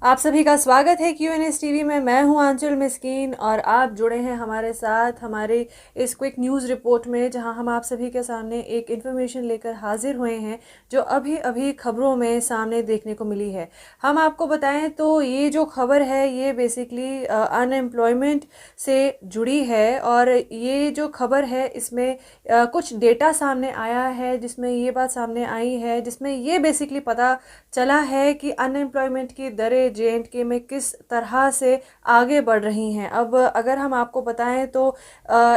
आप सभी का स्वागत है क्यूएनएस टीवी में। मैं हूं आंचल मिस्कीन और आप जुड़े हैं हमारे साथ हमारे इस क्विक न्यूज़ रिपोर्ट में, जहां हम आप सभी के सामने एक इन्फॉर्मेशन लेकर हाजिर हुए हैं जो अभी अभी खबरों में सामने देखने को मिली है। हम आपको बताएं तो ये जो खबर है ये बेसिकली अनएम्प्लॉयमेंट से जुड़ी है, और ये जो खबर है इसमें कुछ डेटा सामने आया है जिसमें ये बात सामने आई है, जिसमें ये बेसिकली पता चला है कि अनएम्प्लॉयमेंट की दरें जे.एंड.के में किस तरह से आगे बढ़ रही हैं। अब अगर हम आपको बताएं तो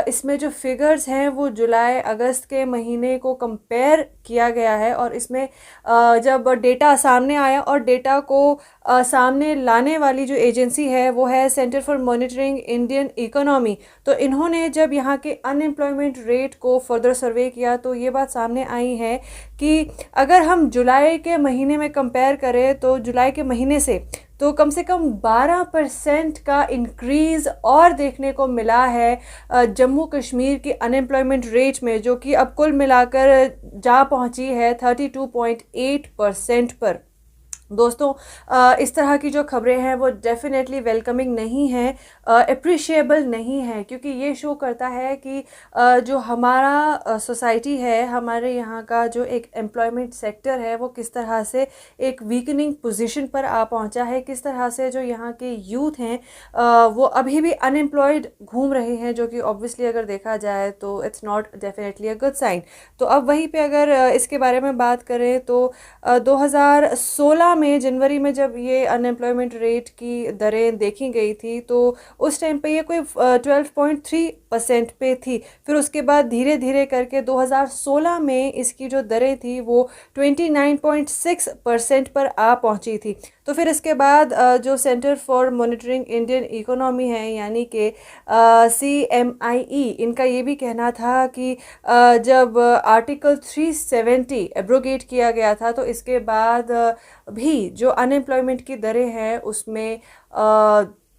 इसमें जो फिगर्स हैं वो जुलाई अगस्त के महीने को कंपेयर किया गया है, और इसमें जब डेटा सामने आया, और डेटा को सामने लाने वाली जो एजेंसी है वो है centre for monitoring Indian economy. तो इन्होंने जब यहाँ के अनएम्प्लॉयमेंट रेट को फर्दर सर्वे किया तो ये बात सामने आई है कि अगर हम जुलाई के महीने में कंपेयर करें तो जुलाई के महीने से तो कम से कम 12% का इंक्रीज़ और देखने को मिला है जम्मू कश्मीर की अनएम्प्लॉयमेंट रेट में, जो कि अब कुल मिलाकर जा पहुंची है 32.8% पर। दोस्तों, इस तरह की जो खबरें हैं वो डेफिनेटली वेलकमिंग नहीं है, अप्रिशिएबल नहीं है, क्योंकि ये शो करता है कि जो हमारा सोसाइटी है, हमारे यहाँ का जो एक एम्प्लॉयमेंट सेक्टर है वो किस तरह से एक वीकनिंग पोजीशन पर आ पहुँचा है, किस तरह से जो यहाँ के यूथ हैं वो अभी भी अनएम्प्लॉयड घूम रहे हैं, जो कि ऑब्वियसली अगर देखा जाए तो it's not definitely a good sign. तो अब वहीं पे अगर इसके बारे में बात करें तो 2016 में जनवरी में जब ये अनएम्प्लॉयमेंट रेट की दरें देखी गई थी तो उस टाइम पे ये कोई 12.3% पे थी। फिर उसके बाद धीरे धीरे करके 2016 में इसकी जो दरें थी वो 29.6% पर आ पहुंची थी। तो फिर इसके बाद जो centre for monitoring Indian economy है, यानी कि CMIE, इनका ये भी कहना था कि जब आर्टिकल 370 एब्रोगेट किया गया था तो इसके बाद भी जो अनएम्प्लॉयमेंट की दरें हैं उसमें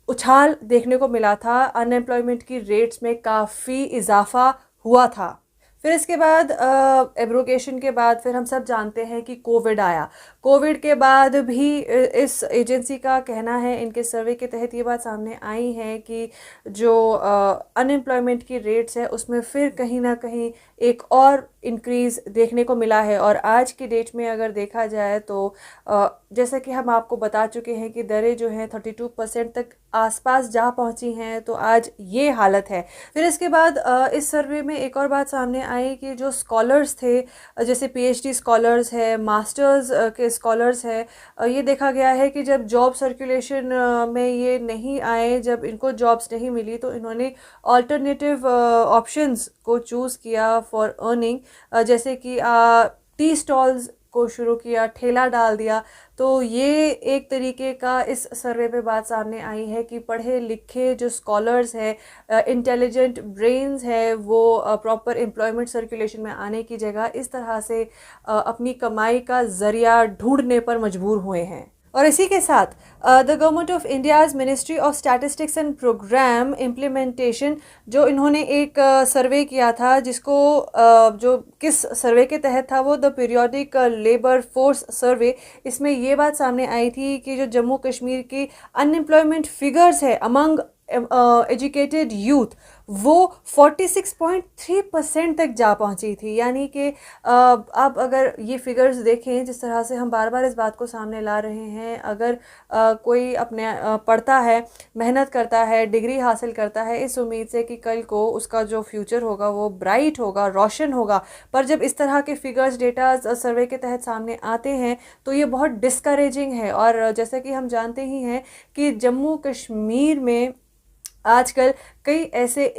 उछाल देखने को मिला था, अनएम्प्लॉयमेंट की रेट्स में काफ़ी इजाफा हुआ था। फिर इसके बाद एब्रोगेशन के बाद फिर हम सब जानते हैं कि कोविड आया। कोविड के बाद भी इस एजेंसी का कहना है, इनके सर्वे के तहत ये बात सामने आई है कि जो अनएम्प्लॉयमेंट की रेट्स है उसमें फिर कहीं ना कहीं एक और इंक्रीज़ देखने को मिला है। और आज की डेट में अगर देखा जाए तो जैसे कि हम आपको बता चुके हैं कि दरें जो हैं 32% तक आसपास जा पहुंची हैं, तो आज ये हालत है। फिर इसके बाद इस सर्वे में एक और बात सामने आई कि जो स्कॉलर्स थे, जैसे PhD स्कॉलर्स है, मास्टर्स के स्कॉलर्स है, ये देखा गया है कि जब जॉब सर्कुलेशन में ये नहीं आए, जब इनको जॉब्स नहीं मिली तो इन्होंने ऑल्टरनेटिव ऑप्शंस को चूज़ किया फॉर अर्निंग, जैसे कि टी स्टॉल्स को शुरू किया, ठेला डाल दिया। तो ये एक तरीके का इस सर्वे पे बात सामने आई है कि पढ़े लिखे जो स्कॉलर्स है, इंटेलिजेंट ब्रेन्स है, वो प्रॉपर एम्प्लॉयमेंट सर्कुलेशन में आने की जगह इस तरह से अपनी कमाई का ज़रिया ढूंढने पर मजबूर हुए हैं। और इसी के साथ the government of India's ministry of statistics and programme implementation, जो इन्होंने एक सर्वे किया था, जिसको जो किस सर्वे के तहत था वो the periodic labour force survey, इसमें ये बात सामने आई थी कि जो जम्मू कश्मीर की अनएम्प्लॉयमेंट फिगर्स है अमंग एजुकेटेड यूथ वो 46.3% तक जा पहुंची थी। यानी कि अब अगर ये फिगर्स देखें, जिस तरह से हम बार बार इस बात को सामने ला रहे हैं, अगर कोई अपने पढ़ता है, मेहनत करता है, डिग्री हासिल करता है इस उम्मीद से कि कल को उसका जो फ्यूचर होगा वो ब्राइट होगा, रोशन होगा, पर जब इस तरह के फिगर्स डेटा सर्वे के तहत सामने आते हैं तो ये बहुत डिस्करेजिंग है। और जैसे कि हम जानते ही हैं कि जम्मू कश्मीर में आजकल कई ऐसे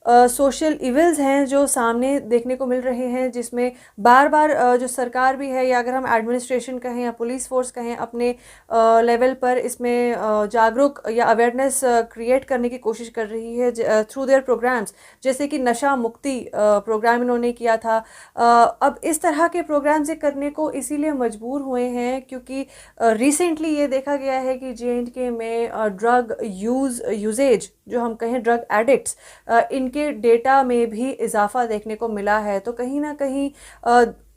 सोशल इविल्स हैं जो सामने देखने को मिल रहे हैं, जिसमें बार बार जो सरकार भी है, या अगर हम एडमिनिस्ट्रेशन कहें या पुलिस फोर्स कहें, अपने लेवल पर इसमें जागरूक या अवेयरनेस क्रिएट करने की कोशिश कर रही है थ्रू देयर प्रोग्राम्स, जैसे कि नशा मुक्ति प्रोग्राम इन्होंने किया था। अब इस तरह के प्रोग्राम्स ये करने को इसीलिए मजबूर हुए हैं क्योंकि रिसेंटली ये देखा गया है कि J&K में ड्रग यूजेज, जो हम कहें ड्रग एडिक्ट्स, इनके उनके डेटा में भी इजाफा देखने को मिला है। तो कहीं ना कहीं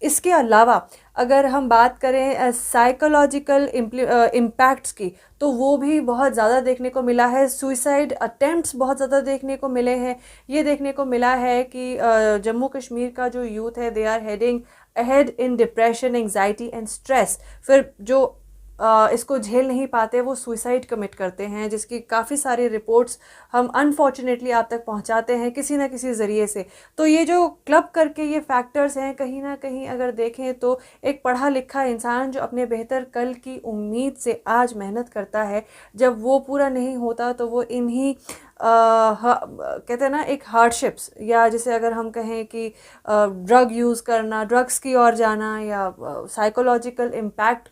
इसके अलावा अगर हम बात करें साइकोलॉजिकल इम्पैक्ट्स की, तो वो भी बहुत ज़्यादा देखने को मिला है। सुइसाइड अटेम्प्ट्स बहुत ज़्यादा देखने को मिले हैं। ये देखने को मिला है कि जम्मू कश्मीर का जो यूथ है, they are heading ahead in depression, anxiety and stress. फिर जो इसको झेल नहीं पाते वो सुइसाइड कमिट करते हैं, जिसकी काफ़ी सारी रिपोर्ट्स हम अनफॉर्चुनेटली आप तक पहुंचाते हैं किसी ना किसी ज़रिए से। तो ये जो क्लब करके ये फैक्टर्स हैं, कहीं ना कहीं अगर देखें तो एक पढ़ा लिखा इंसान जो अपने बेहतर कल की उम्मीद से आज मेहनत करता है, जब वो पूरा नहीं होता तो वो इन्हीं कहते हैं ना एक हार्डशिप्स, या जैसे अगर हम कहें कि ड्रग यूज़ करना, ड्रग्स की ओर जाना, या साइकोलॉजिकल इम्पैक्ट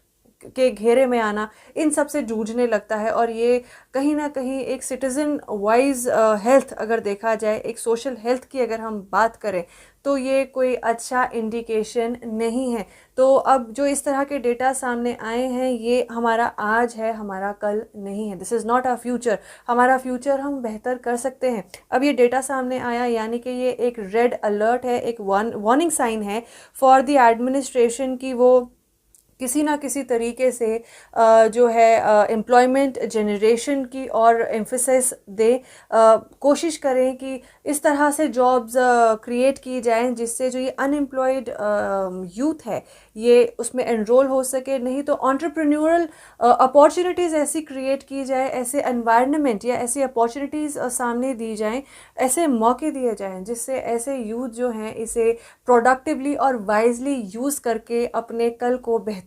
के घेरे में आना, इन सब से जूझने लगता है। और ये कहीं ना कहीं एक सिटीज़न वाइज हेल्थ अगर देखा जाए, एक सोशल हेल्थ की अगर हम बात करें, तो ये कोई अच्छा इंडिकेशन नहीं है। तो अब जो इस तरह के डेटा सामने आए हैं, ये हमारा आज है, हमारा कल नहीं है। This is not a future. हमारा फ्यूचर हम बेहतर कर सकते हैं। अब ये डेटा सामने आया यानी कि ये एक रेड अलर्ट है, एक वार्निंग साइन है फॉर द एडमिनिस्ट्रेशन की वो किसी ना किसी तरीके से जो है एम्प्लॉयमेंट जनरेशन की और एम्फेसिस दे, कोशिश करें कि इस तरह से जॉब्स क्रिएट की जाएं जिससे जो ये अनएम्प्लॉयड यूथ है ये उसमें एनरोल हो सके। नहीं तो एंटरप्रेन्योरल अपॉर्चुनिटीज़ ऐसी क्रिएट की जाए, ऐसे एनवायरनमेंट या ऐसी अपॉर्चुनिटीज़ सामने दी जाएं, ऐसे मौके दिए जाएं जिससे ऐसे यूथ जो हैं इसे प्रोडक्टिवली और वाइजली यूज़ करके अपने कल को बेहतर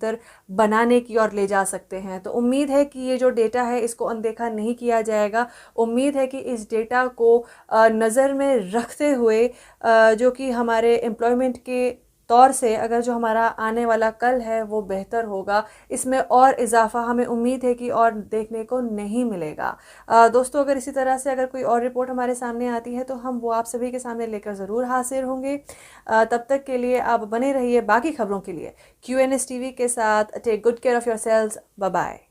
बनाने की ओर ले जा सकते हैं। तो उम्मीद है कि ये जो डेटा है इसको अनदेखा नहीं किया जाएगा। उम्मीद है कि इस डेटा को नज़र में रखते हुए जो कि हमारे एम्प्लॉयमेंट के तौर से अगर जो हमारा आने वाला कल है वो बेहतर होगा, इसमें और इजाफा हमें उम्मीद है कि और देखने को नहीं मिलेगा। दोस्तों, अगर इसी तरह से अगर कोई और रिपोर्ट हमारे सामने आती है तो हम वो आप सभी के सामने लेकर ज़रूर हाजिर होंगे। तब तक के लिए आप बने रहिए बाकी खबरों के लिए QNS TV के साथ। Take good care of yourselves. Bye bye.